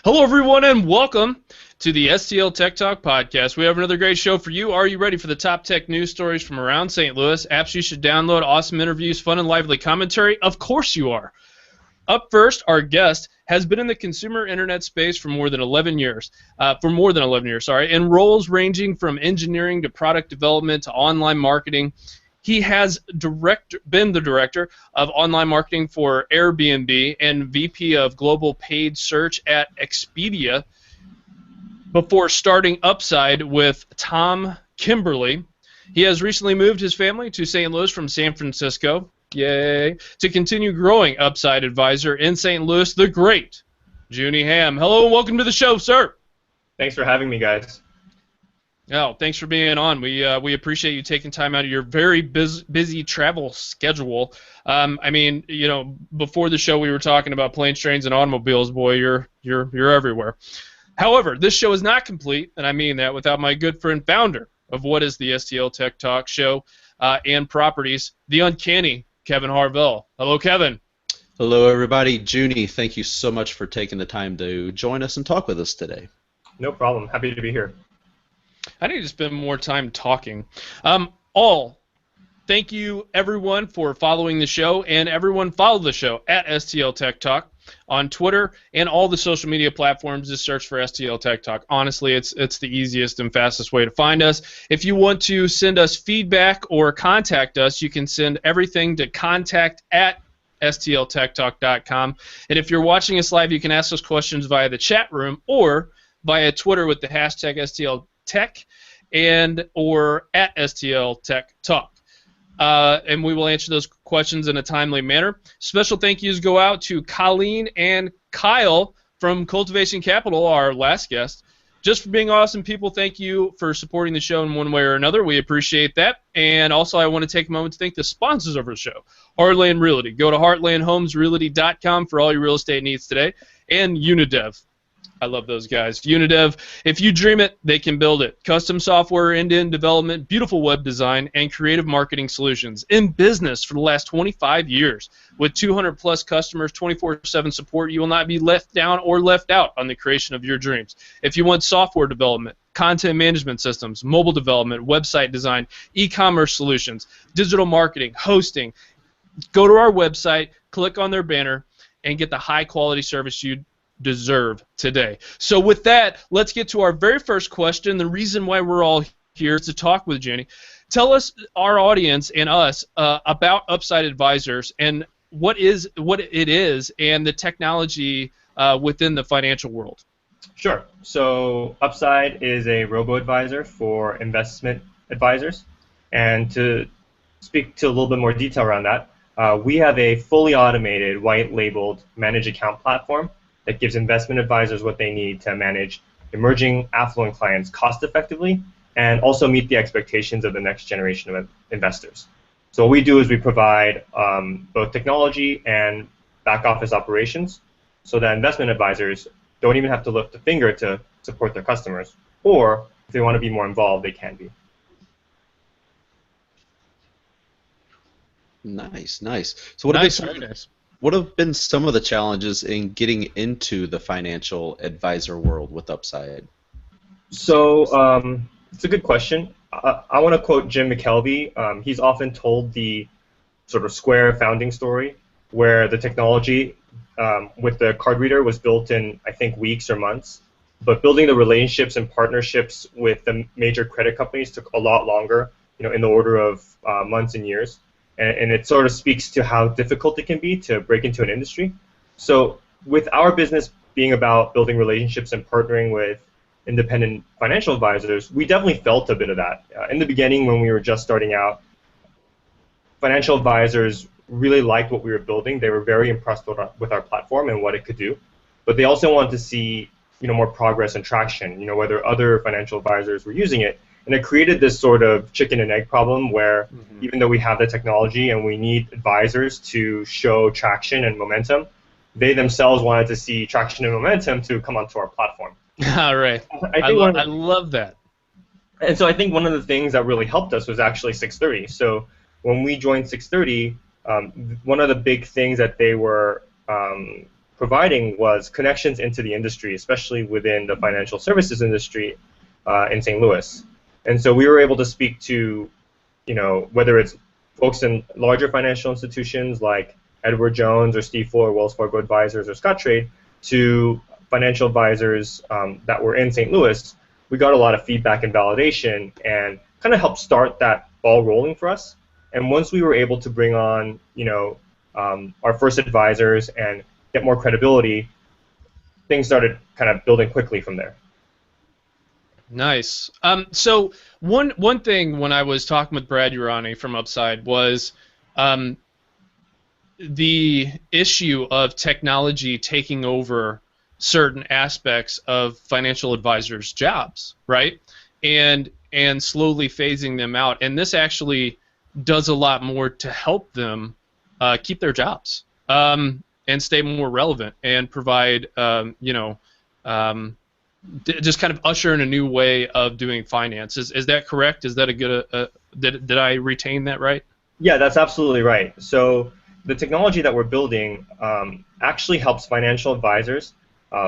Hello, everyone, and welcome to the STLTechTalk Podcast. We have another great show for you. Are you ready for the top tech news stories from around St. Louis? Apps you should download, awesome interviews, fun and lively commentary? Of course you are. Up first, our guest has been in the consumer internet space for more than 11 years, in roles ranging from engineering to product development to online marketing. He has been the director of online marketing for Airbnb and VP of global paid search at Expedia before starting Upside with Tom Kimberly. He has recently moved his family to St. Louis from San Francisco, yay, to continue growing Upside Advisor in St. Louis, the great Juney Ham. Hello and welcome to the show, sir. Thanks for having me, guys. Oh, thanks for being on. We appreciate you taking time out of your very busy travel schedule. Before the show we were talking about planes, trains, and automobiles. Boy, you're everywhere. However, this show is not complete, and I mean that, without my good friend, founder of what is the STL Tech Talk show and properties, the uncanny Kevin Harvell. Hello, Kevin. Hello, everybody. Junie, thank you so much for taking the time to join us and talk with us today. No problem. Happy to be here. I need to spend more time talking. Thank you, everyone, for following the show, and everyone follow the show at STL Tech Talk on Twitter and all the social media platforms. Just search for STL Tech Talk. Honestly, it's the easiest and fastest way to find us. If you want to send us feedback or contact us, you can send everything to contact@stltechtalk.com. And if you're watching us live, you can ask us questions via the chat room or via Twitter with the hashtag STLTech and or at STLTechTalk. And we will answer those questions in a timely manner. Special thank yous go out to Colleen and Kyle from Cultivation Capital, our last guest. Just for being awesome people, thank you for supporting the show in one way or another. We appreciate that. And also I want to take a moment to thank the sponsors of our show, Heartland Realty. Go to heartlandhomesrealty.com for all your real estate needs today. And Unidev. I love those guys. Unidev, if you dream it, they can build it. Custom software, end-to-end development, beautiful web design, and creative marketing solutions. In business for the last 25 years. With 200-plus customers, 24/7 support, you will not be left down or left out on the creation of your dreams. If you want software development, content management systems, mobile development, website design, e-commerce solutions, digital marketing, hosting, go to our website, click on their banner, and get the high-quality service you deserve today. So with that, let's get to our very first question. The reason why we're all here is to talk with Jenny. Tell us, our audience and us, about Upside Advisors and what it is and the technology within the financial world. Sure. So Upside is a robo-advisor for investment advisors. And to speak to a little bit more detail around that, we have a fully automated, white-labeled managed account platform that gives investment advisors what they need to manage emerging affluent clients cost-effectively and also meet the expectations of the next generation of investors. So what we do is we provide both technology and back-office operations so that investment advisors don't even have to lift a finger to support their customers, or if they want to be more involved, they can be. Nice. So What have been some of the challenges in getting into the financial advisor world with Upside? So it's a good question. I want to quote Jim McKelvey. He's often told the sort of Square founding story where the technology with the card reader was built in, I think, weeks or months. But building the relationships and partnerships with the major credit companies took a lot longer, in the order of months and years. And it sort of speaks to how difficult it can be to break into an industry. So with our business being about building relationships and partnering with independent financial advisors, we definitely felt a bit of that. In the beginning, when we were just starting out, financial advisors really liked what we were building. They were very impressed with our platform and what it could do. But they also wanted to see more progress and traction, whether other financial advisors were using it. And it created this sort of chicken and egg problem where even though we have the technology and we need advisors to show traction and momentum, they themselves wanted to see traction and momentum to come onto our platform. All right. I love that. And so I think one of the things that really helped us was actually 630. So when we joined 630, one of the big things that they were providing was connections into the industry, especially within the financial services industry in St. Louis. And so we were able to speak to, whether it's folks in larger financial institutions like Edward Jones or Steve Fuller, Wells Fargo Advisors, or Scottrade, to financial advisors that were in St. Louis. We got a lot of feedback and validation and kind of helped start that ball rolling for us. And once we were able to bring on, our first advisors and get more credibility, things started kind of building quickly from there. Nice. So one thing when I was talking with Brad Urani from Upside was the issue of technology taking over certain aspects of financial advisors' jobs, right? And slowly phasing them out. And this actually does a lot more to help them keep their jobs and stay more relevant and provide, just kind of usher in a new way of doing finance. Is that correct? Is that a good? Did I retain that right? Yeah, that's absolutely right. So the technology that we're building actually helps financial advisors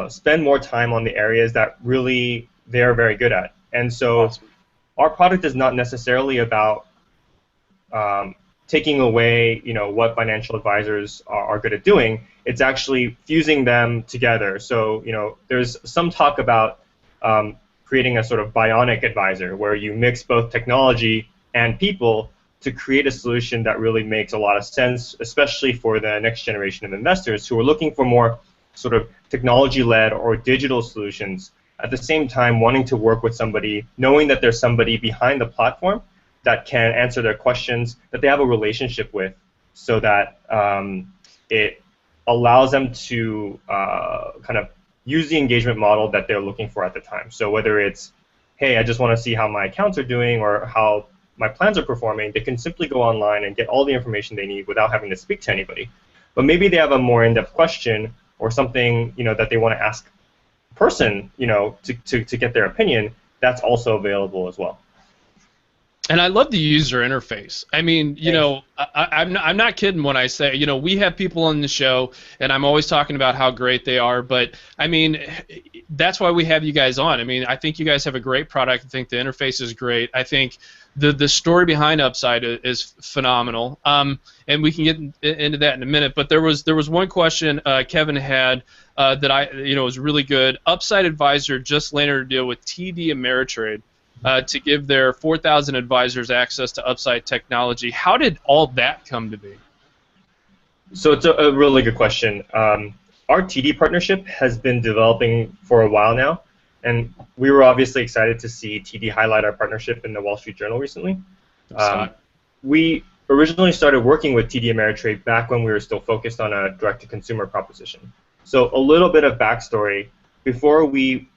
spend more time on the areas that really they're very good at. And so Awesome. Our product is not necessarily about taking away, what financial advisors are good at doing. It's actually fusing them together. So, there's some talk about creating a sort of bionic advisor where you mix both technology and people to create a solution that really makes a lot of sense, especially for the next generation of investors who are looking for more sort of technology-led or digital solutions, at the same time wanting to work with somebody, knowing that there's somebody behind the platform that can answer their questions, that they have a relationship with, so that it allows them to kind of use the engagement model that they're looking for at the time. So whether it's, hey, I just want to see how my accounts are doing or how my plans are performing, they can simply go online and get all the information they need without having to speak to anybody. But maybe they have a more in-depth question or something, that they want to ask a person, to get their opinion. That's also available as well. And I love the user interface. I mean, I'm not kidding when I say, we have people on the show, and I'm always talking about how great they are. But I mean, that's why we have you guys on. I mean, I think you guys have a great product. I think the interface is great. I think the story behind Upside is phenomenal. And we can get into that in a minute. But there was one question Kevin had that was really good. Upside Advisor just landed a deal with TD Ameritrade to give their 4,000 advisors access to Upside technology. How did all that come to be? So it's a really good question. Our TD partnership has been developing for a while now, and we were obviously excited to see TD highlight our partnership in the Wall Street Journal recently. We originally started working with TD Ameritrade back when we were still focused on a direct-to-consumer proposition. So a little bit of backstory. Before we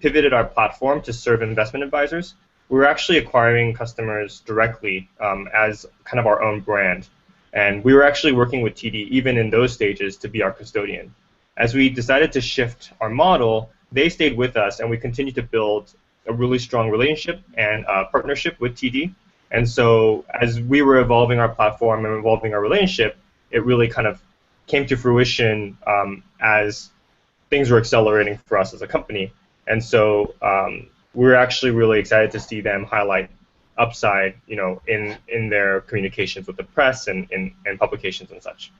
pivoted our platform to serve investment advisors, we were actually acquiring customers directly as kind of our own brand. And we were actually working with TD even in those stages to be our custodian. As we decided to shift our model, they stayed with us, and we continued to build a really strong relationship and partnership with TD. And so as we were evolving our platform and evolving our relationship, it really kind of came to fruition as things were accelerating for us as a company. And so we're actually really excited to see them highlight Upside, in their communications with the press and publications and such.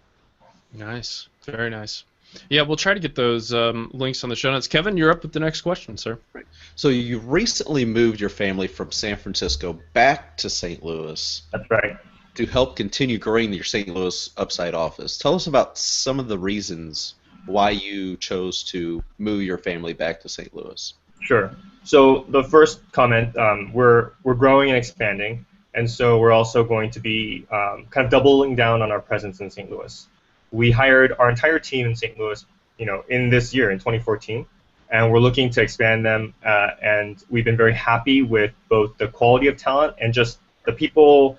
Nice, very nice. Yeah, we'll try to get those links on the show notes. Kevin, you're up with the next question, sir. Right. So you recently moved your family from San Francisco back to St. Louis. That's right. To help continue growing your St. Louis Upside office. Tell us about some of the reasons why you chose to move your family back to St. Louis. Sure. So the first comment, we're growing and expanding, and so we're also going to be kind of doubling down on our presence in St. Louis. We hired our entire team in St. Louis, in this year, in 2014, and we're looking to expand them, and we've been very happy with both the quality of talent and just the people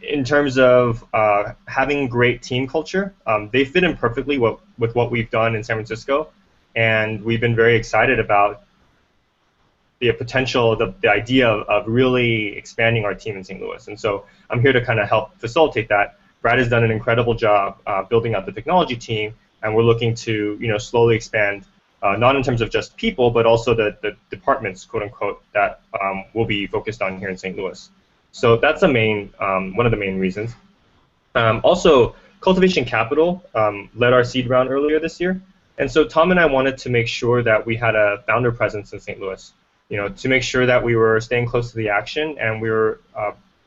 in terms of having great team culture. They fit in perfectly with what we've done in San Francisco, and we've been very excited about the potential, the idea of really expanding our team in St. Louis. And so I'm here to kind of help facilitate that. Brad has done an incredible job building out the technology team, and we're looking to slowly expand, not in terms of just people, but also the departments, quote unquote, that will be focused on here in St. Louis. So that's one of the main reasons. Also, Cultivation Capital led our seed round earlier this year, and so Tom and I wanted to make sure that we had a founder presence in St. Louis, to make sure that we were staying close to the action and we were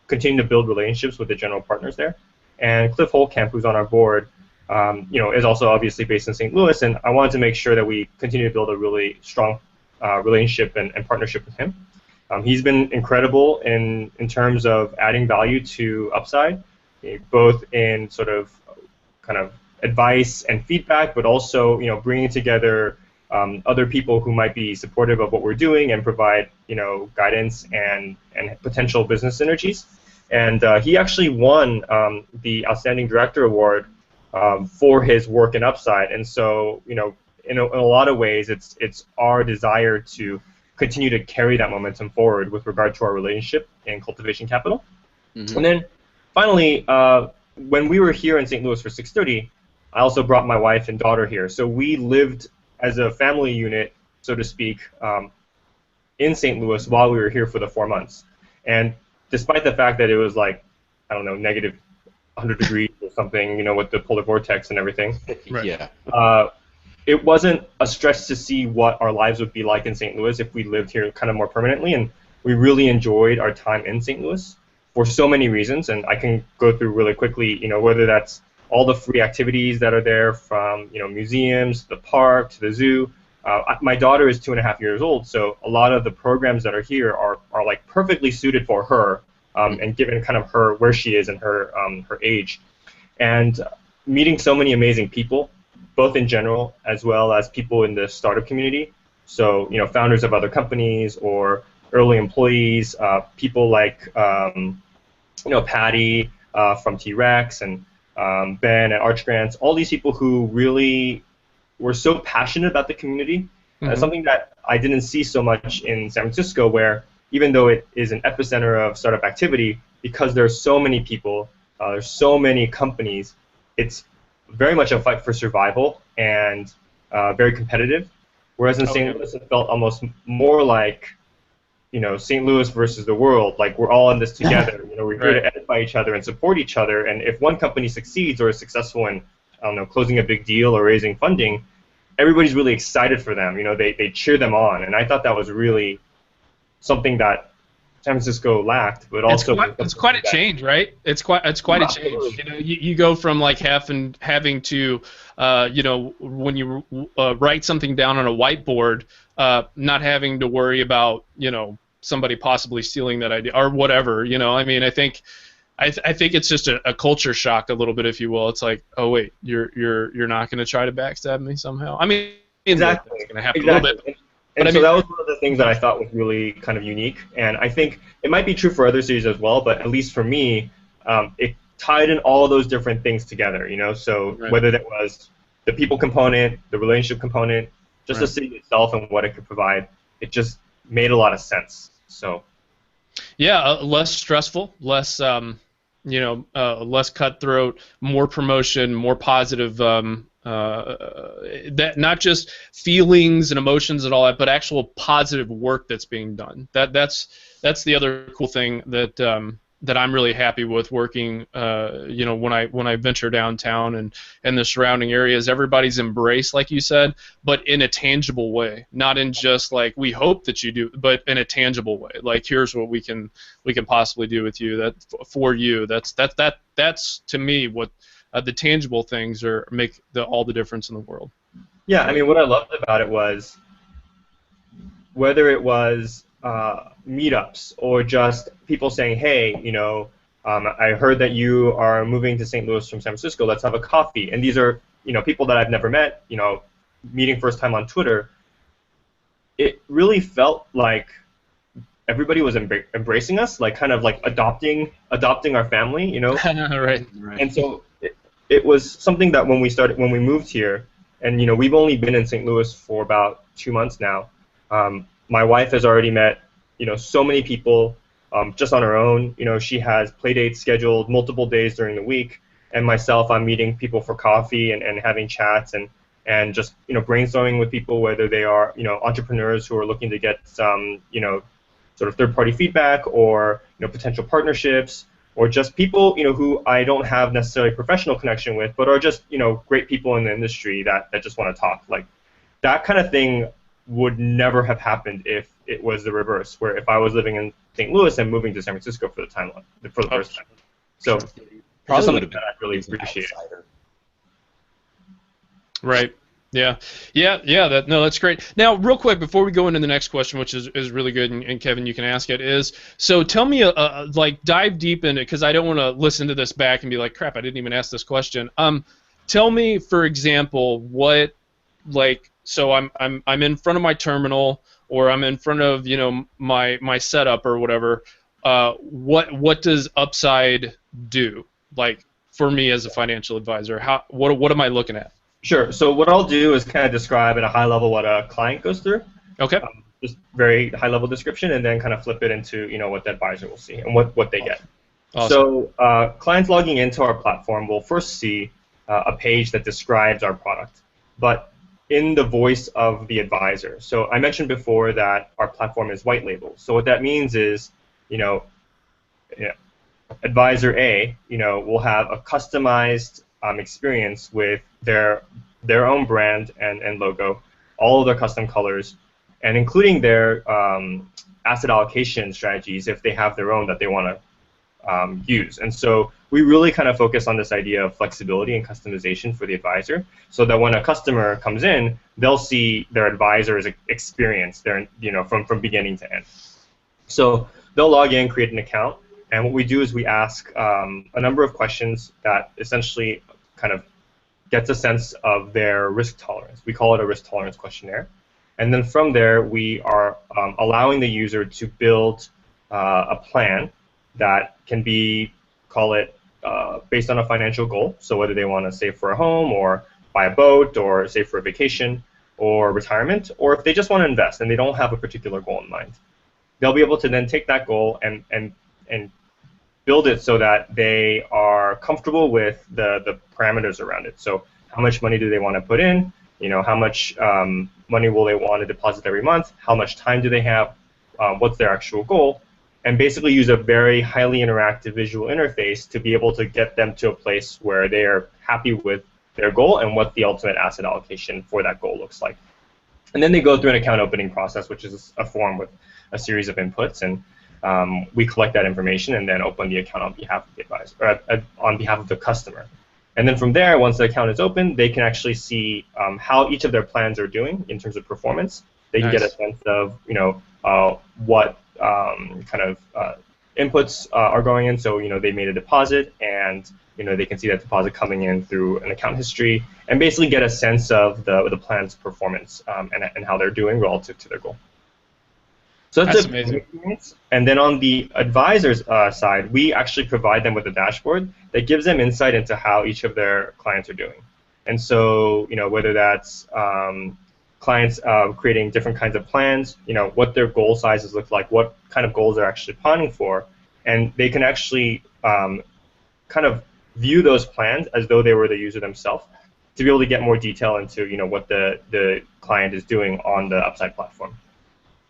continuing to build relationships with the general partners there. And Cliff Holtkamp, who's on our board, is also obviously based in St. Louis, and I wanted to make sure that we continue to build a really strong relationship and partnership with him. He's been incredible in terms of adding value to Upside, both in sort of kind of advice and feedback, but also bringing together other people who might be supportive of what we're doing and provide guidance and potential business synergies. And he actually won the Outstanding Director Award for his work in Upside. And so in a lot of ways, it's our desire to continue to carry that momentum forward with regard to our relationship in Cultivation Capital. Mm-hmm. And then finally, when we were here in St. Louis for 630, I also brought my wife and daughter here. So we lived as a family unit, so to speak, in St. Louis while we were here for the 4 months. And despite the fact that it was like, I don't know, negative 100 degrees or something, with the polar vortex and everything. Right. Yeah. It wasn't a stretch to see what our lives would be like in St. Louis if we lived here kind of more permanently, and we really enjoyed our time in St. Louis for so many reasons, and I can go through really quickly, whether that's all the free activities that are there from, museums, the park, to the zoo. My daughter is 2.5 years old, so a lot of the programs that are here are like perfectly suited for her, and given kind of her where she is and her age, and meeting so many amazing people, both in general as well as people in the startup community. So founders of other companies or early employees, people like Patty from T-Rex and Ben at Arch Grants, all these people who really were so passionate about the community. Mm-hmm. Something that I didn't see so much in San Francisco, where even though it is an epicenter of startup activity, because there's so many people, there's so many companies, it's very much a fight for survival and very competitive. Whereas in St. Louis, it felt almost more like, St. Louis versus the world. Like, we're all in this together. We're here to edify each other and support each other. And if one company succeeds or is successful in, closing a big deal or raising funding, everybody's really excited for them. They cheer them on. And I thought that was really something that San Francisco lacked, but also it's quite a change, right? It's quite a change. You go from like having to when you write something down on a whiteboard, not having to worry about somebody possibly stealing that idea or whatever. I mean, I think it's just a culture shock a little bit, if you will. It's like, oh wait, you're not going to try to backstab me somehow. I mean, exactly. It's going to happen a little bit. And so that was one of the things that I thought was really kind of unique, and I think it might be true for other cities as well, but at least for me, it tied in all of those different things together, so whether that was the people component, the relationship component, just the city itself and what it could provide, it just made a lot of sense. So yeah, less stressful, less less cutthroat, more promotion, more positive, that not just feelings and emotions and all that, but actual positive work that's being done. That's the other cool thing that I'm really happy with working. When I venture downtown and the surrounding areas, everybody's embraced, like you said, but in a tangible way, not in just like we hope that you do, but in a tangible way. Like, here's what we can possibly do with you, that for you. That's to me what the tangible things make all the difference in the world. Yeah, I mean, what I loved about it was whether it was meetups or just people saying, hey, I heard that you are moving to St. Louis from San Francisco, let's have a coffee. And these are, people that I've never met, meeting first time on Twitter. It really felt like everybody was embracing us, like kind of like adopting our family, Right. And so it was something that when we moved here, and we've only been in St. Louis for about 2 months now. My wife has already met so many people just on her own. She has play dates scheduled multiple days during the week, and myself, I'm meeting people for coffee and having chats and just brainstorming with people, whether they are entrepreneurs who are looking to get some sort of third-party feedback, or potential partnerships, or just people who I don't have necessarily a professional connection with, but are just great people in the industry that just want to talk. Like that kind of thing would never have happened if it was the reverse, where if I was living in St. Louis and moving to San Francisco for the first time. So Probably something would have been that I really appreciate. Right. Yeah. That's great. Now, real quick, before we go into the next question, which is really good, and Kevin, you can ask it, is, so tell me, dive deep in it, because I don't want to listen to this back and be like, crap, I didn't even ask this question. Tell me, for example, what, so I'm in front of my terminal, or I'm in front of, my setup or whatever. What does Upside do? Like, for me as a financial advisor, what am I looking at? Sure. So what I'll do is kind of describe at a high level what a client goes through. Okay. Just very high level description, and then kind of flip it into what the advisor will see and what they get. Awesome. So clients logging into our platform will first see a page that describes our product, but in the voice of the advisor. So I mentioned before that our platform is white label. So what that means is, advisor A, will have a customized experience with their own brand and logo, all of their custom colors, and including their asset allocation strategies if they have their own that they want to use. And so we really kind of focus on this idea of flexibility and customization for the advisor, so that when a customer comes in, they'll see their advisor's experience there, from beginning to end. So they'll log in, create an account, and what we do is we ask a number of questions that essentially kind of gets a sense of their risk tolerance. We call it a risk tolerance questionnaire. And then from there, we are allowing the user to build a plan that can be, call it, based on a financial goal. So whether they want to save for a home, or buy a boat, or save for a vacation, or retirement, or if they just want to invest and they don't have a particular goal in mind. They'll be able to then take that goal and build it so that they are comfortable with the parameters around it. So how much money do they want to put in? How much money will they want to deposit every month? How much time do they have? What's their actual goal? And basically use a very highly interactive visual interface to be able to get them to a place where they are happy with their goal and what the ultimate asset allocation for that goal looks like. And then they go through an account opening process, which is a form with a series of inputs, and we collect that information and then open the account on behalf of the advisor, or on behalf of the customer. And then from there, once the account is open, they can actually see how each of their plans are doing in terms of performance. They can get a sense of what kind of inputs are going in. So they made a deposit, and they can see that deposit coming in through an account history, and basically get a sense of the plan's performance and how they're doing relative to their goal. So that's amazing experience. And then on the advisor's side, we actually provide them with a dashboard that gives them insight into how each of their clients are doing. And so, whether that's clients creating different kinds of plans, what their goal sizes look like, what kind of goals they're actually planning for, and they can actually kind of view those plans as though they were the user themselves, to be able to get more detail into what the client is doing on the Upside platform.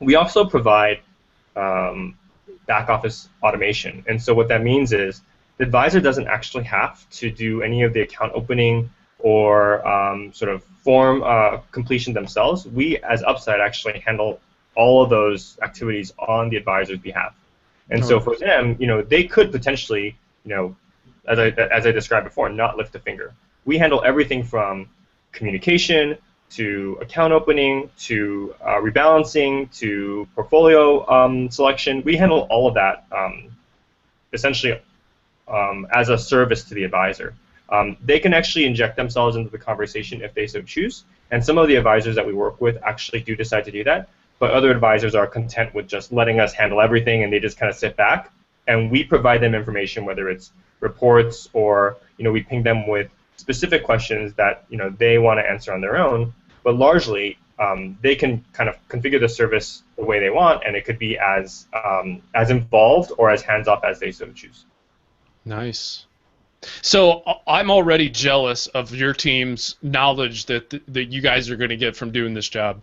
We also provide back office automation, and so what that means is the advisor doesn't actually have to do any of the account opening or sort of form completion themselves. We, as Upside, actually handle all of those activities on the advisor's behalf. And so for them, they could potentially, as I described before, not lift a finger. We handle everything from communication to account opening to rebalancing to portfolio selection. We handle all of that essentially as a service to the advisor. They can actually inject themselves into the conversation if they so choose, and some of the advisors that we work with actually do decide to do that, but other advisors are content with just letting us handle everything, and they just kind of sit back, and we provide them information, whether it's reports or we ping them with specific questions that they want to answer on their own, but largely they can kind of configure the service the way they want, and it could be as involved or as hands-off as they so choose. Nice. So I'm already jealous of your team's knowledge that you guys are going to get from doing this job,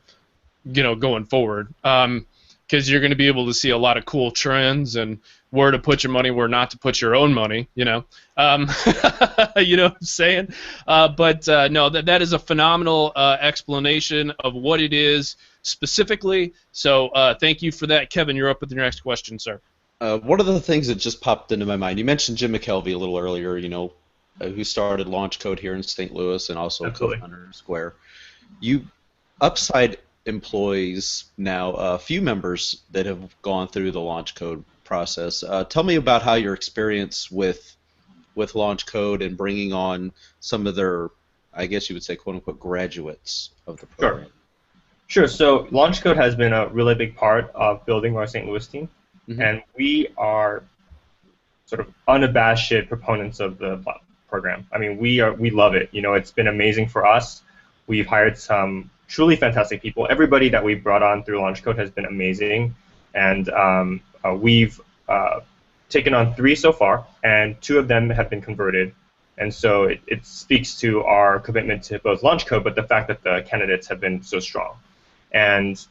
going forward. Because you're going to be able to see a lot of cool trends and where to put your money, where not to put your own money. You know what I'm saying? No, that is a phenomenal explanation of what it is specifically. So thank you for that, Kevin. You're up with your next question, sir. One of the things that just popped into my mind, you mentioned Jim McKelvey a little earlier, who started Launch Code here in St. Louis and also co-founder of Square. You upside employees now, a few members that have gone through the Launch Code process. Tell me about how your experience with Launch Code and bringing on some of their, I guess you would say, quote-unquote, graduates of the program. Sure. So Launch Code has been a really big part of building our St. Louis team. Mm-hmm. And we are sort of unabashed proponents of the program. I mean, we love it. It's been amazing for us. We've hired some truly fantastic people. Everybody that we've brought on through Launch Code has been amazing, and we've taken on 3 so far, and 2 of them have been converted. And so it speaks to our commitment to both Launch Code, but the fact that the candidates have been so strong. And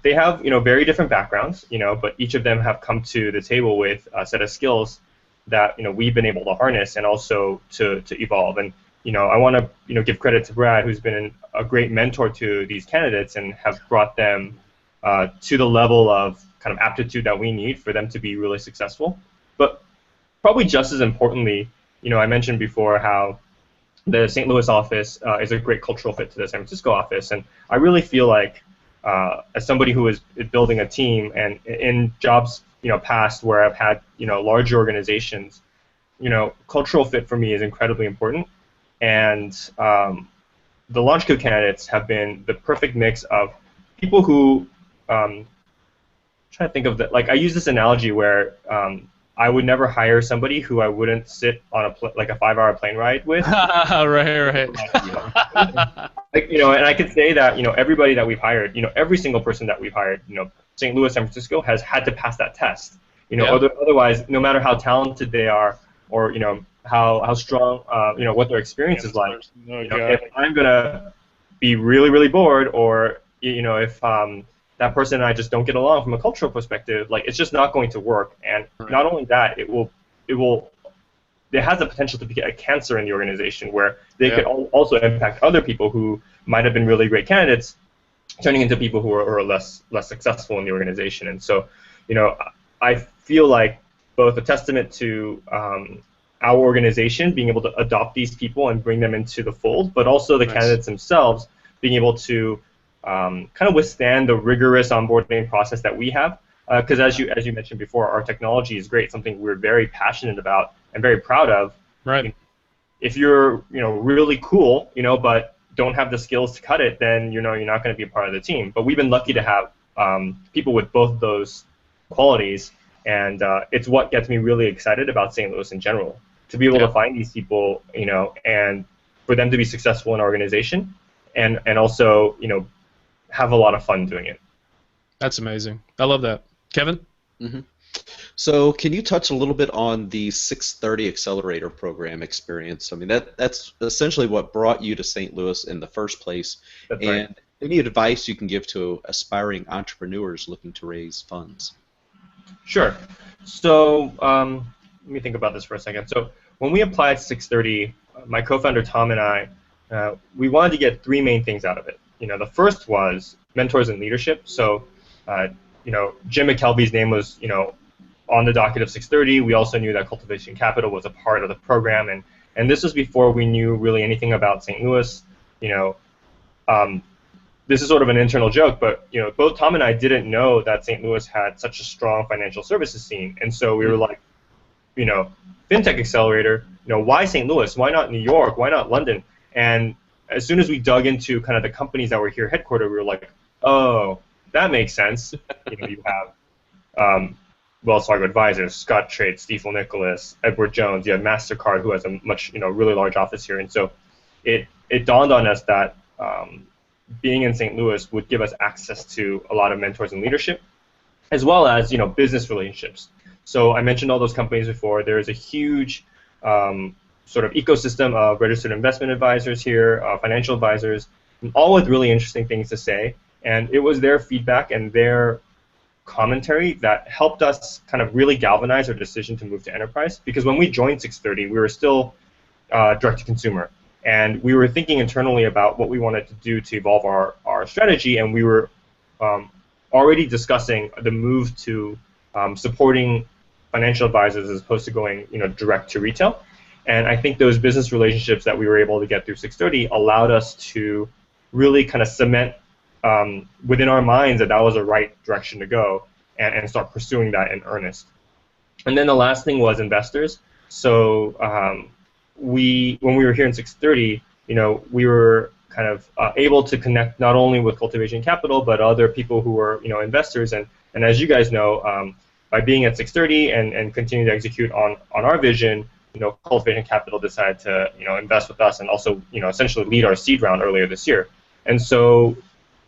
they have, very different backgrounds, but each of them have come to the table with a set of skills that, we've been able to harness and also to evolve. And, I want to, give credit to Brad, who's been a great mentor to these candidates and have brought them to the level of kind of aptitude that we need for them to be really successful. But probably just as importantly, I mentioned before how the St. Louis office is a great cultural fit to the San Francisco office. And I really feel like as somebody who is building a team and in jobs past where I've had larger organizations, cultural fit for me is incredibly important, and the Launch Code candidates have been the perfect mix of people who trying to think of that. Like, I use this analogy where I would never hire somebody who I wouldn't sit on a 5-hour plane ride with. Right. And I could say that everybody that we've hired, every single person that we've hired, St. Louis, San Francisco has had to pass that test. Otherwise, no matter how talented they are, or how strong, what their experience is like, if I'm gonna be really, really bored, or if that person and I just don't get along from a cultural perspective, like, it's just not going to work. And not only that, it has the potential to be a cancer in the organization, where they could also impact other people who might have been really great candidates, turning into people who are less successful in the organization. And so, I feel like both a testament to our organization being able to adopt these people and bring them into the fold, but also the candidates themselves being able to kind of withstand the rigorous onboarding process that we have. Because as you mentioned before, our technology is great, something we're very passionate about and very proud of. Right. If you're really cool, but don't have the skills to cut it, then you're not going to be a part of the team. But we've been lucky to have people with both of those qualities, and it's what gets me really excited about St. Louis in general, to be able to find these people, and for them to be successful in our organization, and also have a lot of fun doing it. That's amazing. I love that. Kevin? Mm-hmm. So can you touch a little bit on the 630 Accelerator program experience? I mean, that's essentially what brought you to St. Louis in the first place. That's and right. Any advice you can give to aspiring entrepreneurs looking to raise funds? Sure. So let me think about this for a second. So when we applied 630, my co-founder Tom and I, we wanted to get 3 main things out of it. The first was mentors and leadership. So Jim McKelvey's name was on the docket of 630. We also knew that Cultivation Capital was a part of the program, and this was before we knew really anything about St. Louis. This is sort of an internal joke, but both Tom and I didn't know that St. Louis had such a strong financial services scene, and so we were like, FinTech Accelerator, why St. Louis? Why not New York? Why not London? And as soon as we dug into kind of the companies that were here headquartered, we were like, oh, that makes sense. You have Wells Fargo Advisors, Scottrade, Stifel Nicholas, Edward Jones. You have MasterCard, who has a much really large office here, and so it dawned on us that being in St. Louis would give us access to a lot of mentors and leadership, as well as business relationships. So I mentioned all those companies before. There is a huge sort of ecosystem of registered investment advisors here, financial advisors, all with really interesting things to say. And it was their feedback and their commentary that helped us kind of really galvanize our decision to move to enterprise. Because when we joined 630, we were still direct-to-consumer. And we were thinking internally about what we wanted to do to evolve our strategy, and we were already discussing the move to supporting financial advisors as opposed to going direct to retail. And I think those business relationships that we were able to get through 630 allowed us to really kind of cement within our minds that that was the right direction to go and start pursuing that in earnest. And then the last thing was investors. So when we were here in 630, we were kind of able to connect not only with Cultivation Capital, but other people who were investors. And as you guys know, by being at 630 and continuing to execute on our vision, Cultivation Capital decided to invest with us and also essentially lead our seed round earlier this year. And so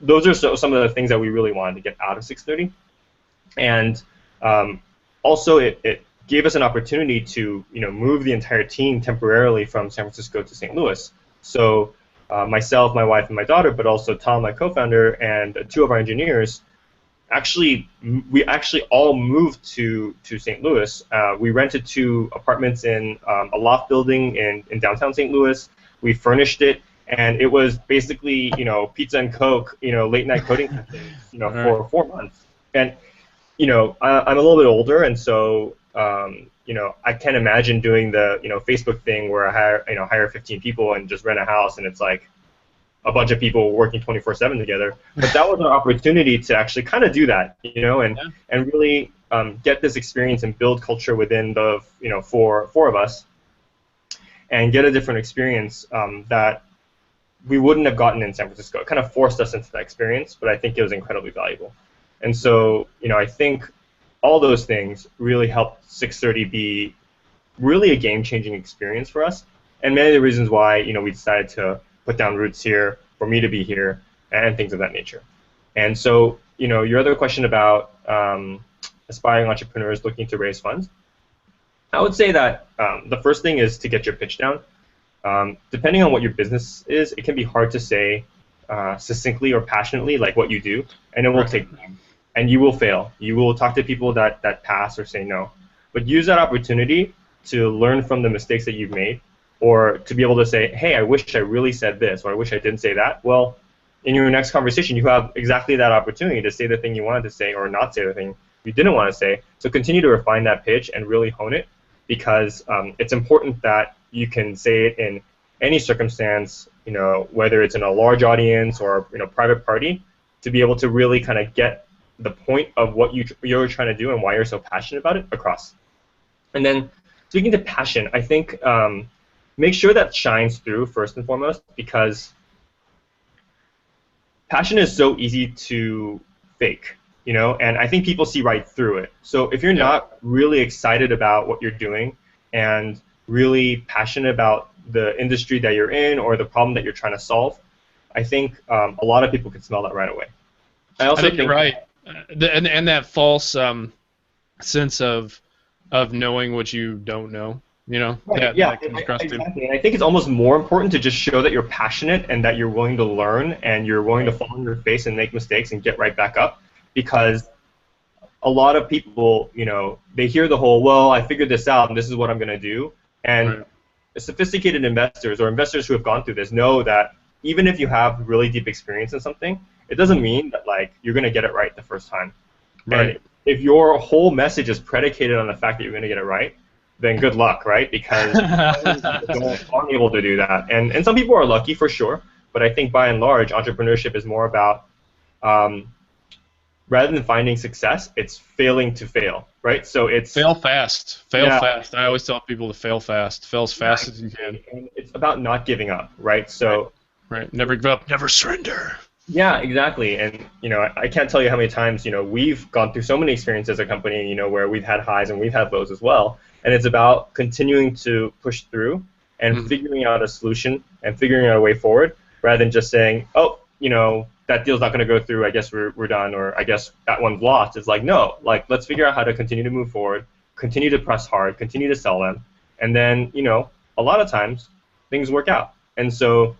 those are some of the things that we really wanted to get out of 630. And also it gave us an opportunity to move the entire team temporarily from San Francisco to St. Louis. So myself, my wife, and my daughter, but also Tom, my co-founder, and two of our engineers, we actually all moved to St. Louis. We rented 2 apartments in a loft building in downtown St. Louis. We furnished it, and it was basically pizza and Coke, late night coding sessions, for 4 months. And I'm a little bit older, and so I can't imagine doing the Facebook thing where I hire 15 people and just rent a house, and it's like a bunch of people working 24/7 together. But that was our opportunity to actually kind of do that, and really get this experience and build culture within the four of us, and get a different experience that we wouldn't have gotten in San Francisco. It kind of forced us into that experience, but I think it was incredibly valuable. And so I think all those things really helped 630 be really a game-changing experience for us, and many of the reasons why we decided to put down roots here, for me to be here, and things of that nature. And so your other question about aspiring entrepreneurs looking to raise funds, I would say that the first thing is to get your pitch down. Depending on what your business is, it can be hard to say succinctly or passionately like what you do, and it will take time. And you will fail. You will talk to people that pass or say no. But use that opportunity to learn from the mistakes that you've made, or to be able to say, hey, I wish I really said this, or I wish I didn't say that. Well, in your next conversation, you have exactly that opportunity to say the thing you wanted to say or not say the thing you didn't want to say. So continue to refine that pitch and really hone it, because it's important that you can say it in any circumstance, whether it's in a large audience or private party, to be able to really kind of get the point of what you're trying to do and why you're so passionate about it across. And then speaking to passion, I think make sure that shines through first and foremost, because passion is so easy to fake, and I think people see right through it. So if you're not really excited about what you're doing and really passionate about the industry that you're in or the problem that you're trying to solve, I think a lot of people can smell that right away. I think you're right. And that false sense of knowing what you don't know, Right, that comes across exactly. And I think it's almost more important to just show that you're passionate and that you're willing to learn and you're willing to fall on your face and make mistakes and get right back up, because a lot of people, they hear the whole, well, I figured this out and this is what I'm going to do, and sophisticated investors or investors who have gone through this know that even if you have really deep experience in something, it doesn't mean that you're going to get it right the first time. Right. And if your whole message is predicated on the fact that you're going to get it right, then good luck, right? Because people aren't able to do that. And some people are lucky for sure, but I think by and large, entrepreneurship is more about rather than finding success, it's failing to fail, right? So it's fail fast. Fail fast. I always tell people to fail fast. Fail as fast as you can. And it's about not giving up, right? So never give up, never surrender. Yeah, exactly. And I can't tell you how many times we've gone through so many experiences as a company, where we've had highs and we've had lows as well. And it's about continuing to push through and figuring out a solution and figuring out a way forward, rather than just saying, oh, that deal's not going to go through, I guess we're done, or I guess that one's lost. It's like, no, let's figure out how to continue to move forward, continue to press hard, continue to sell them, and then, a lot of times things work out. And so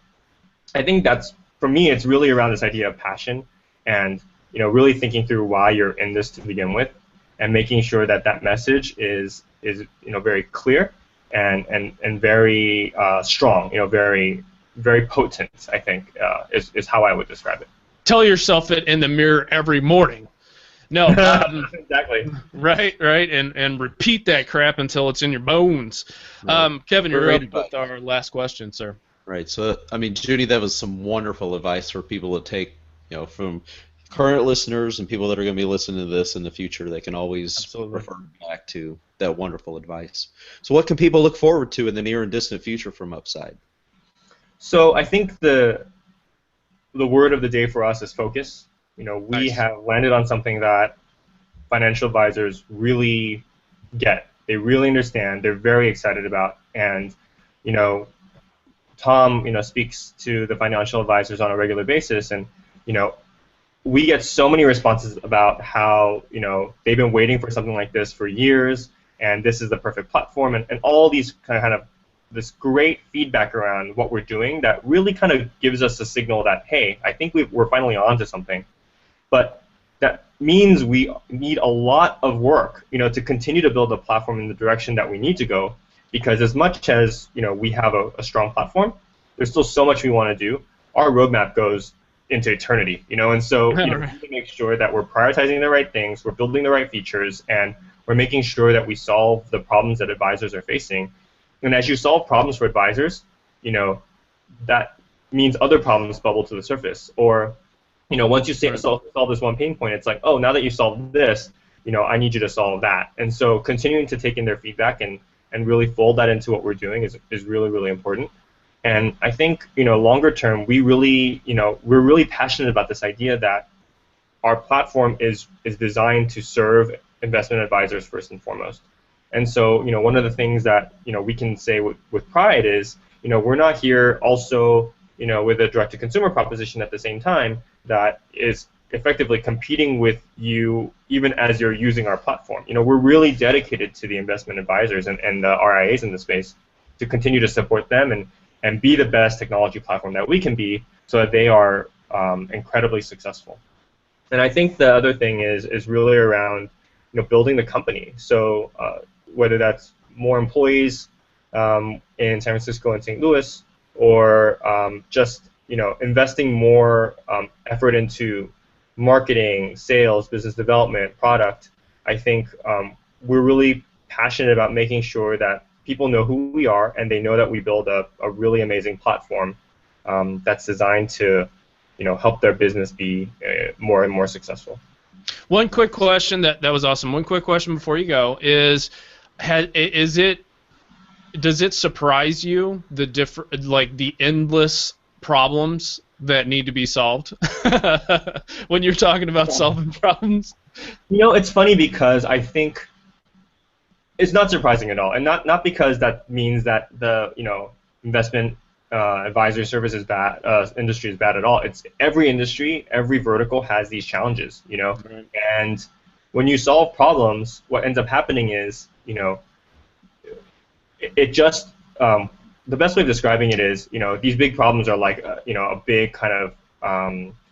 I think that's, for me, it's really around this idea of passion and, really thinking through why you're in this to begin with, and making sure that that message is very clear and very strong, very, very potent, I think, is how I would describe it. Tell yourself it in the mirror every morning. No, exactly. Right, and repeat that crap until it's in your bones. Right. Kevin, you're up with our last question, sir. Right. So, I mean, Judy, that was some wonderful advice for people to take, from current listeners and people that are going to be listening to this in the future. They can always refer back to that wonderful advice. So, what can people look forward to in the near and distant future from Upside? So, I think the word of the day for us is focus. We have landed on something that financial advisors really get. They really understand. They're very excited about. And, Tom, speaks to the financial advisors on a regular basis. And, we get so many responses about how, they've been waiting for something like this for years, and this is the perfect platform, and all these kind of this great feedback around what we're doing that really kind of gives us a signal that, hey, I think we're finally on to something. But that means we need a lot of work, to continue to build a platform in the direction that we need to go, because as much as, we have a strong platform, there's still so much we want to do. Our roadmap goes into eternity, and so we need to make sure that we're prioritizing the right things, we're building the right features, and we're making sure that we solve the problems that advisors are facing. And as you solve problems for advisors, that means other problems bubble to the surface. Or, once you solve this one pain point, it's like, oh, now that you solved this, I need you to solve that. And so continuing to take in their feedback and really fold that into what we're doing is really, really important. And I think, longer term, we're really passionate about this idea that our platform is designed to serve investment advisors first and foremost. And so, one of the things that, we can say with pride is, we're not here also, with a direct-to-consumer proposition at the same time that is effectively competing with you even as you're using our platform. We're really dedicated to the investment advisors and the RIAs in the space to continue to support them and be the best technology platform that we can be so that they are incredibly successful. And I think the other thing is really around building the company. So whether that's more employees in San Francisco and St. Louis, or just investing more effort into marketing, sales, business development, product, I think we're really passionate about making sure that people know who we are and they know that we build a really amazing platform that's designed to help their business be more and more successul. One quick question that was awesome. One quick question before you go is does it surprise you the endless problems that need to be solved when you're talking about solving problems? It's funny because I think it's not surprising at all, and not because that means that the investment advisory service is bad, industry is bad at all. It's every industry, every vertical has these challenges, Right. And when you solve problems, what ends up happening is, it just the best way of describing it is, these big problems are like a big kind of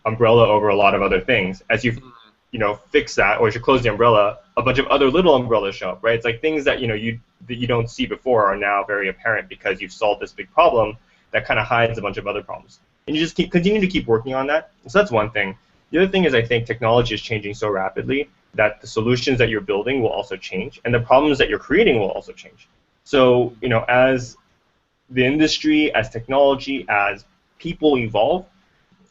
umbrella over a lot of other things. As you fix that, or as you close the umbrella, a bunch of other little umbrellas show up, right? It's like things that you don't see before are now very apparent because you've solved this big problem that kind of hides a bunch of other problems. And you just continue to keep working on that. So that's one thing. The other thing is I think technology is changing so rapidly that the solutions that you're building will also change, and the problems that you're creating will also change. So as the industry, as technology, as people evolve,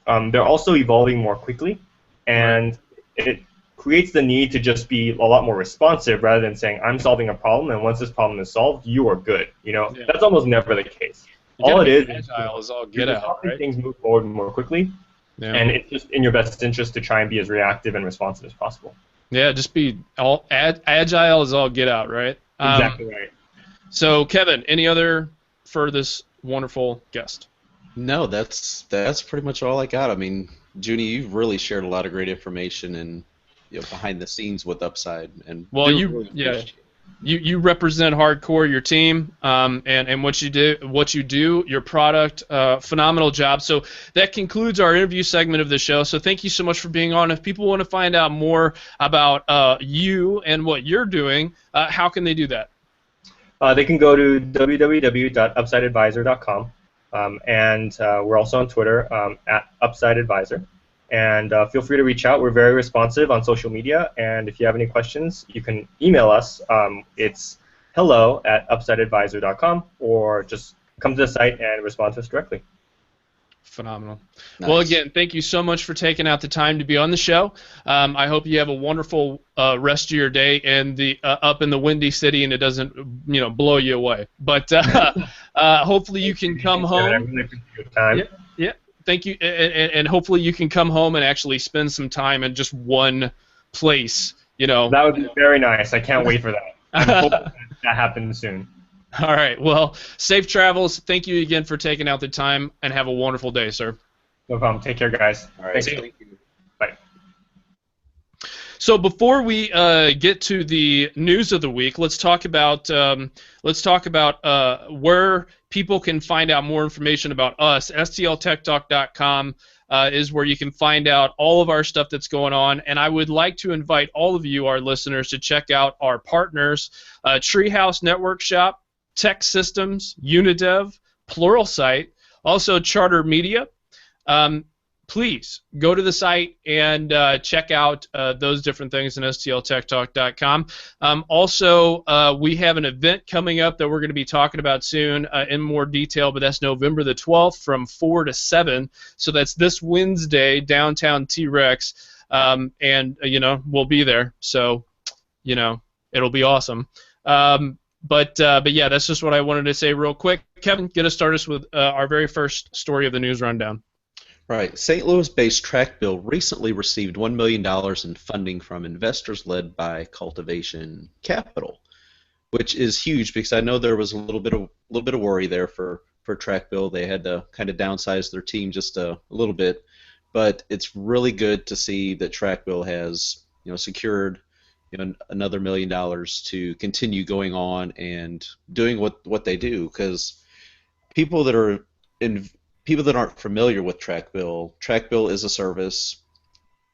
they're also evolving more quickly, and it creates the need to just be a lot more responsive rather than saying, I'm solving a problem, and once this problem is solved, you are good. That's almost never the case. All it is agile is all get out, right? Things move forward more quickly, and it's just in your best interest to try and be as reactive and responsive as possible. Yeah, just be agile is all get out, right? Exactly right. So, Kevin, any other for this wonderful guest? No, that's pretty much all I got. I mean, Juney, you've really shared a lot of great information and behind the scenes with Upside, and You represent hardcore your team, and what you do, your product, phenomenal job. So that concludes our interview segment of the show. So thank you so much for being on. If people want to find out more about you and what you're doing, how can they do that? They can go to www.upsideadvisor.com, and we're also on Twitter at UpsideAdvisor. And feel free to reach out. We're very responsive on social media, and if you have any questions, you can email us. It's hello@upsideadvisor.com, or just come to the site and respond to us directly. Phenomenal. Nice. Well, again, thank you so much for taking out the time to be on the show. I hope you have a wonderful rest of your day and up in the Windy City, and it doesn't blow you away. But hopefully you can come home. I really appreciate your time. Yeah. Thank you, and hopefully you can come home and actually spend some time in just one place. That would be very nice. I can't wait for that. I'm hoping that happens soon. All right. Well, safe travels. Thank you again for taking out the time, and have a wonderful day, sir. No problem. Take care, guys. All right. Thank you. Bye. So before we get to the news of the week, let's talk about where people can find out more information about us. STLTechTalk.com is where you can find out all of our stuff that's going on. And I would like to invite all of you, our listeners, to check out our partners: Treehouse Network Shop, Tech Systems, Unidev, Pluralsight, also Charter Media. Please go to the site and check out those different things in STLTechTalk.com. Also, we have an event coming up that we're going to be talking about soon in more detail, but that's November the 12th from 4 to 7. So that's this Wednesday, downtown T-Rex, and we'll be there. So, it'll be awesome. But yeah, that's just what I wanted to say real quick. Kevin, get us started with our very first story of the news rundown. Right. St. Louis-based Trackbill recently received $1 million in funding from investors led by Cultivation Capital, which is huge because I know there was a little bit of worry there for Trackbill. They had to kind of downsize their team just a little bit, but it's really good to see that Trackbill has secured another $1 million to continue going on and doing what they do, because people that aren't familiar with Trackbill is a service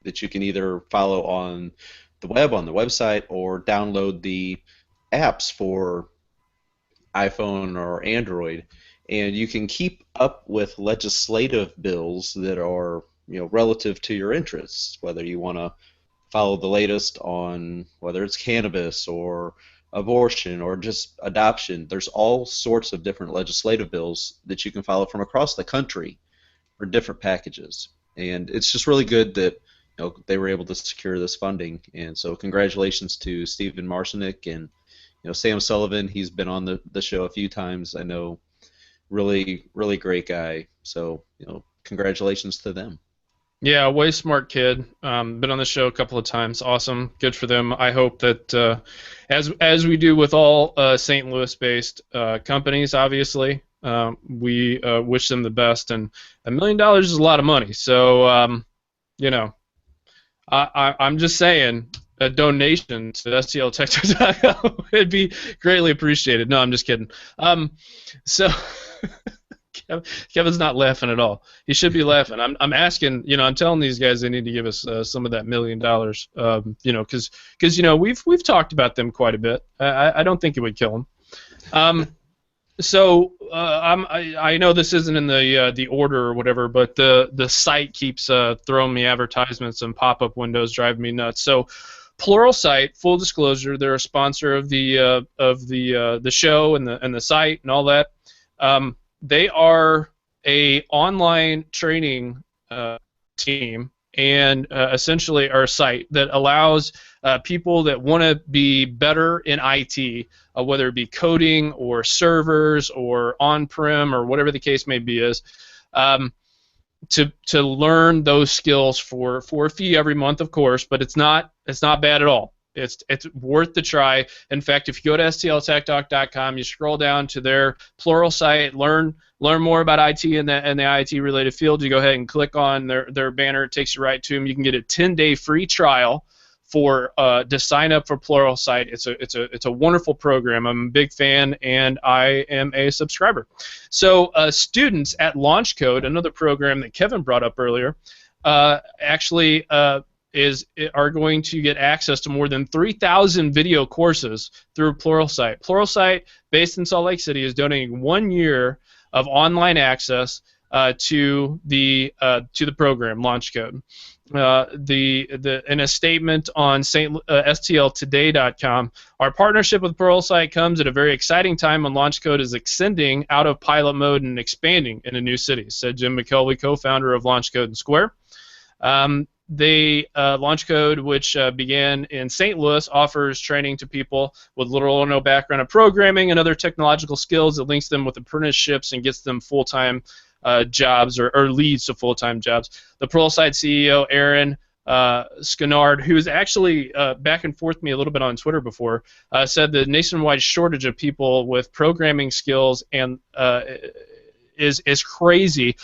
that you can either follow on the web, on the website, or download the apps for iPhone or Android, and you can keep up with legislative bills that are relative to your interests, whether you want to follow the latest on whether it's cannabis or abortion or just adoption. There's all sorts of different legislative bills that you can follow from across the country for different packages, and it's just really good that they were able to secure this funding. And so congratulations to Stephen Marcinick and Sam Sullivan. He's been on the show a few times. I know, really great guy. So congratulations to them. Yeah, way smart kid. Been on the show a couple of times. Awesome, good for them. I hope that as we do with all St. Louis-based companies, obviously, we wish them the best. And $1 million is a lot of money. So I'm just saying, a donation to STLTech.com would be greatly appreciated. No, I'm just kidding. So. Kevin's not laughing at all. He should be laughing. I'm asking, I'm telling these guys they need to give us some of that $1 million, because we've talked about them quite a bit. I don't think it would kill them. So I know this isn't in the order or whatever, but the site keeps throwing me advertisements and pop-up windows, driving me nuts. So Pluralsight, full disclosure, they're a sponsor of the show and the site and all that. They are a online training team, and essentially are a site that allows people that want to be better in IT, whether it be coding or servers or on-prem or whatever the case may be, to learn those skills for a fee every month, of course. But it's not bad at all. It's worth the try. In fact, if you go to STLTechTalk.com, you scroll down to their Pluralsight, learn more about IT and the IT related field. You go ahead and click on their banner. It takes you right to them. You can get a 10-day free trial to sign up for Pluralsight. It's a wonderful program. I'm a big fan, and I am a subscriber. So students at LaunchCode, another program that Kevin brought up earlier, actually are going to get access to more than 3,000 video courses through Pluralsight. Pluralsight, based in Salt Lake City, is donating 1 year of online access to the program LaunchCode. In a statement on STLToday.com, our partnership with Pluralsight comes at a very exciting time when LaunchCode is extending out of pilot mode and expanding into new cities, said Jim McKelvey, co-founder of LaunchCode and Square. LaunchCode, which began in St. Louis, offers training to people with little or no background in programming and other technological skills that links them with apprenticeships and gets them full-time jobs or leads to full-time jobs. The Pluralsight CEO, Aaron Skinard, who's actually back and forth me a little bit on Twitter before, said the nationwide shortage of people with programming skills and is crazy.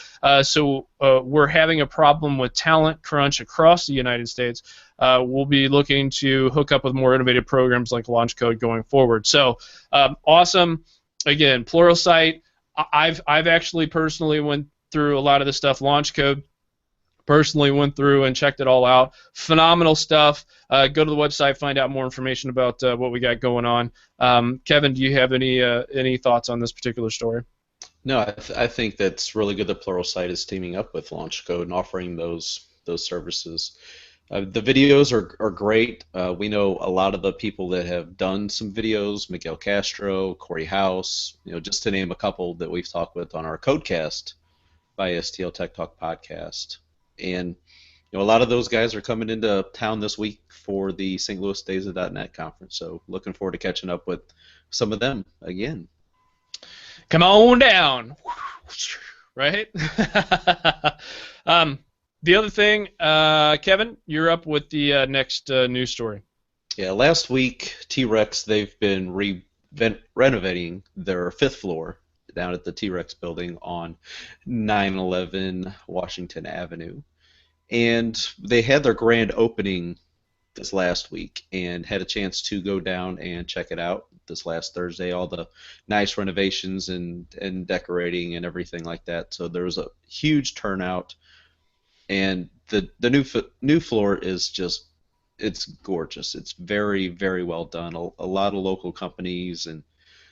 So we're having a problem with talent crunch across the United States. We'll be looking to hook up with more innovative programs like LaunchCode going forward. So awesome. Again, Pluralsight. I've actually personally went through a lot of this stuff. LaunchCode, personally went through and checked it all out. Phenomenal stuff. Go to the website, find out more information about what we got going on. Kevin, do you have any thoughts on this particular story? No, I think that's really good that Pluralsight is teaming up with LaunchCode and offering those services. The videos are great. We know a lot of the people that have done some videos, Miguel Castro, Corey House, just to name a couple that we've talked with on our Codecast by STLTechTalk Podcast. And a lot of those guys are coming into town this week for the St. Louis Days of .NET conference. So looking forward to catching up with some of them again. Come on down, right? The other thing, Kevin, you're up with the next news story. Yeah, last week, T-Rex, they've been renovating their 5th floor down at the T-Rex building on 911 Washington Avenue. And they had their grand opening this last week and had a chance to go down and check it out this last Thursday, all the nice renovations and decorating and everything like that. So there was a huge turnout. And the new floor is just, it's gorgeous. It's very, very well done. A lot of local companies and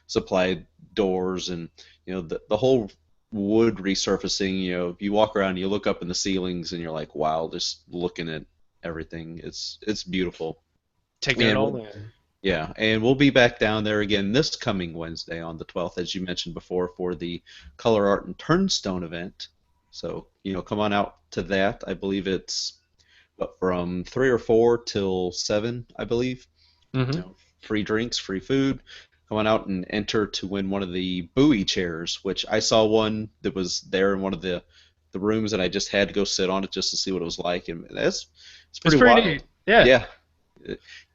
supplied doors and, the whole wood resurfacing. You walk around, you look up in the ceilings, and you're like, wow, just looking at everything. It's beautiful. Taking it all in. Yeah, and we'll be back down there again this coming Wednesday on the 12th, as you mentioned before, for the Color Art and Turnstone event. So, come on out to that. I believe it's from 3 or 4 till 7, I believe. Mm-hmm. Free drinks, free food. Come on out and enter to win one of the Bowie chairs, which I saw one that was there in one of the rooms, and I just had to go sit on it just to see what it was like. And it's pretty wild. Neat. Yeah. Yeah.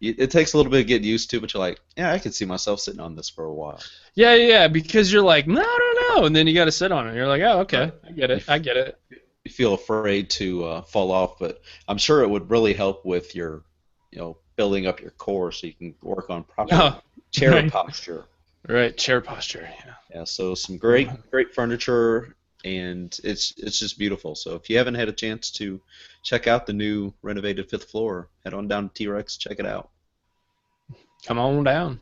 It takes a little bit of getting used to, but you're like, yeah, I could see myself sitting on this for a while. Yeah, because you're like, no, and then you got to sit on it. You're like, oh, okay, I get it. You feel afraid to fall off, but I'm sure it would really help with your, building up your core so you can work on proper chair posture. Right, chair posture. Yeah. Yeah. So some great furniture, and it's just beautiful. So if you haven't had a chance to check out the new renovated 5th floor, head on down to T-Rex, check it out. Come on down.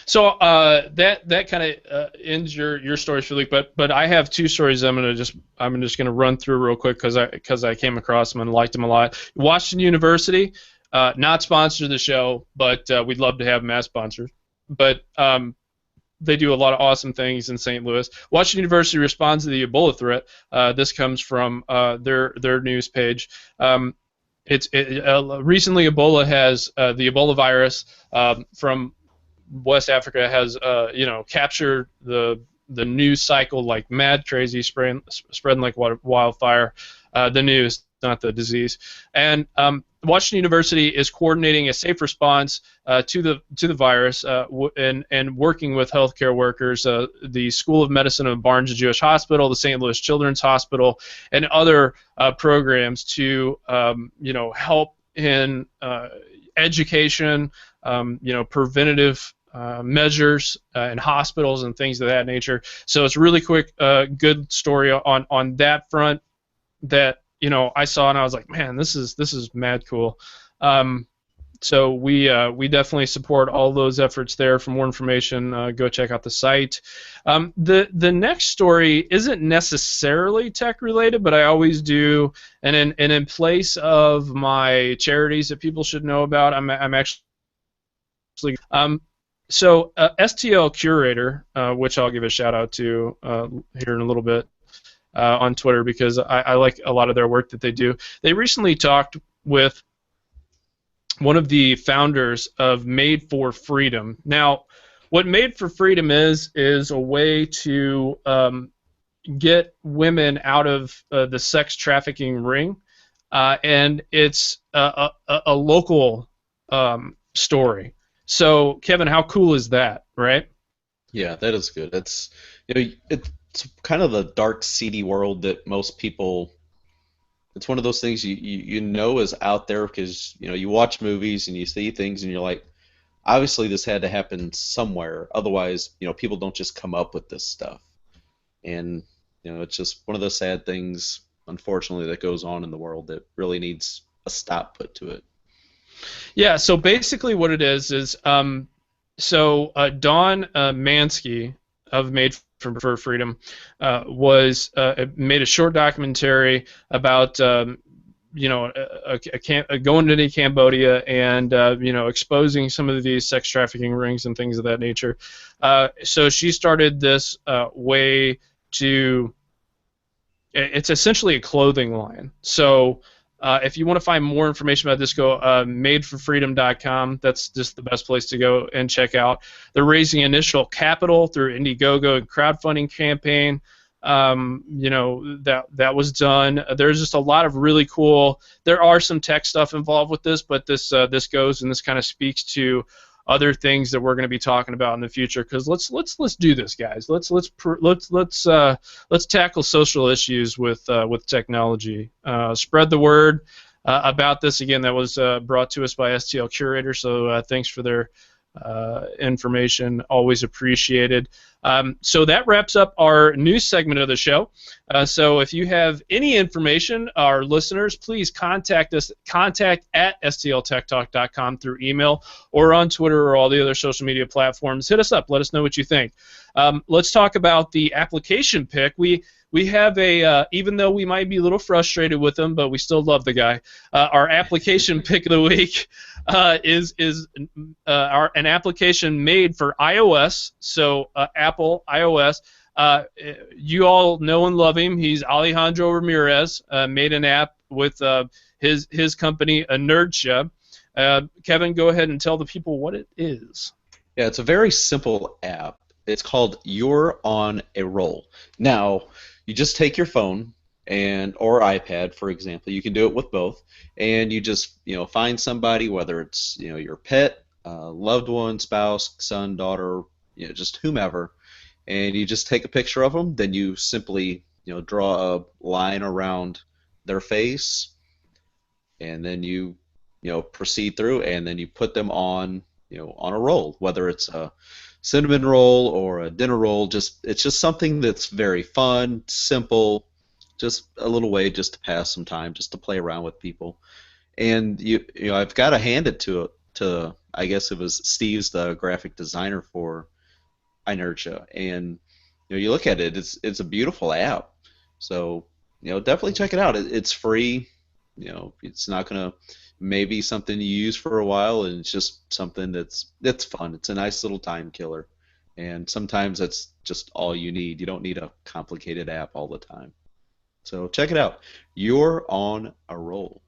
So that kind of ends your stories for the week, but I have 2 stories I'm just gonna run through real quick because I came across them and liked them a lot. Washington University, not sponsored the show, but we'd love to have them as sponsors. But they do a lot of awesome things in St. Louis. Washington University responds to the Ebola threat. This comes from their news page. Recently Ebola has the Ebola virus from West Africa has captured the news cycle like mad crazy, spreading like wildfire. The news, not the disease. And Washington University is coordinating a safe response to the virus and working with healthcare workers, the School of Medicine of Barnes Jewish Hospital, the St. Louis Children's Hospital, and other programs to help in education, preventative measures in hospitals and things of that nature. So it's really quick, good story on that front that I saw, and I was like, man, this is mad cool. So we definitely support all those efforts there. For more information, go check out the site. The next story isn't necessarily tech related, but I always do. And in place of my charities that people should know about, I'm actually so STL Curator, which I'll give a shout out to here in a little bit on Twitter, because I like a lot of their work that they do. They recently talked with one of the founders of Made for Freedom. Now, what Made for Freedom is a way to get women out of the sex trafficking ring, and it's a local story. So, Kevin, how cool is that, right? Yeah, that is good. It's kind of the dark, seedy world that most people. It's one of those things you know is out there because you watch movies and you see things and you're like, obviously this had to happen somewhere. Otherwise, people don't just come up with this stuff. And it's just one of the sad things, unfortunately, that goes on in the world that really needs a stop put to it. Yeah. So basically, what it is Dawn Mansky of Made for Freedom made a short documentary about going into Cambodia and exposing some of these sex trafficking rings and things of that nature. So she started this way to. It's essentially a clothing line. So. If you want to find more information about this, go madeforfreedom.com. That's just the best place to go and check out. They're raising initial capital through Indiegogo and crowdfunding campaign. That was done. There's just a lot of really cool. There are some tech stuff involved with this, but this goes and this kind of speaks to other things that we're going to be talking about in the future. Because let's do this, guys. Let's tackle social issues with technology. Spread the word about this. Again, that was brought to us by STL Curator. So thanks for their information. Always appreciated. So that wraps up our news segment of the show. So if you have any information, our listeners, please contact us, at STLTechTalk.com through email or on Twitter or all the other social media platforms. Hit us up. Let us know what you think. Let's talk about the application pick. We have even though we might be a little frustrated with him, but we still love the guy. Our application pick of the week is an application made for iOS. So Apple iOS. You all know and love him. He's Alejandro Ramirez. Made an app with his company, Inertia. Kevin, go ahead and tell the people what it is. Yeah, it's a very simple app. It's called You're on a Roll. Now, you just take your phone or iPad, for example. You can do it with both, and you just find somebody, whether it's your pet, loved one, spouse, son, daughter, just whomever, and you just take a picture of them. Then you simply draw a line around their face, and then you proceed through, and then you put them on on a roll, whether it's a cinnamon roll or a dinner roll. It's just something that's very fun, simple, just a little way just to pass some time, just to play around with people. And I've got to hand it to I guess it was Steve's the graphic designer for Inertia, and you look at it, it's a beautiful app. So definitely check it out. It's free. It's not gonna maybe something you use for a while, and it's just something that's fun. It's a nice little time killer, and sometimes that's just all you need. You don't need a complicated app all the time. So check it out. You're on a roll.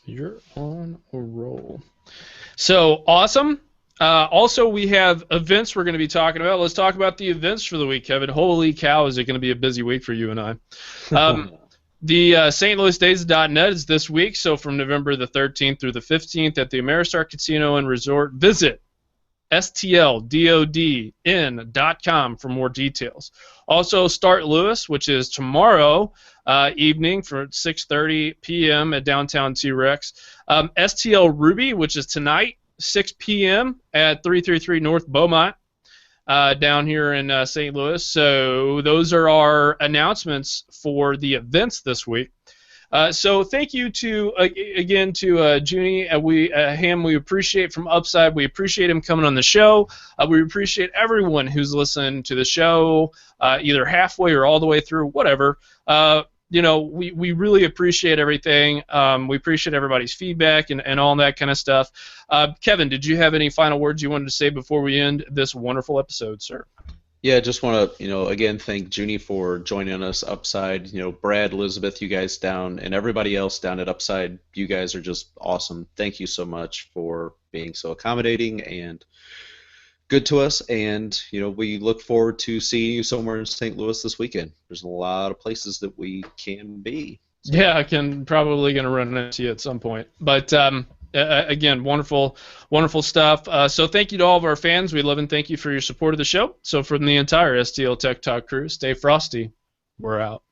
You're on a roll. So awesome. Also, we have events we're going to be talking about. Let's talk about the events for the week, Kevin. Holy cow, is it going to be a busy week for you and I. The StLouisDays.net is this week, so from November the 13th through the 15th at the Ameristar Casino and Resort. Visit STLDODN.com for more details. Also, Start Louis, which is tomorrow evening for 6:30 p.m. at downtown T-Rex. STL Ruby, which is tonight, 6 p.m. at 333 North Beaumont. Down here in St. Louis. So those are our announcements for the events this week. So thank you to Juney Ham. We appreciate from Upside. We appreciate him coming on the show. We appreciate everyone who's listened to the show, either halfway or all the way through, whatever. We really appreciate everything. We appreciate everybody's feedback and all that kind of stuff. Kevin, did you have any final words you wanted to say before we end this wonderful episode, sir? Yeah, just want to, again, thank Juney for joining us Upside. Brad, Elizabeth, you guys down, and everybody else down at Upside, you guys are just awesome. Thank you so much for being so accommodating and good to us, and we look forward to seeing you somewhere in St. Louis this weekend. There's a lot of places that we can be. So. Yeah, I can probably going to run into you at some point. But again, wonderful stuff. So thank you to all of our fans. We love and thank you for your support of the show. So from the entire STL Tech Talk crew, stay frosty. We're out.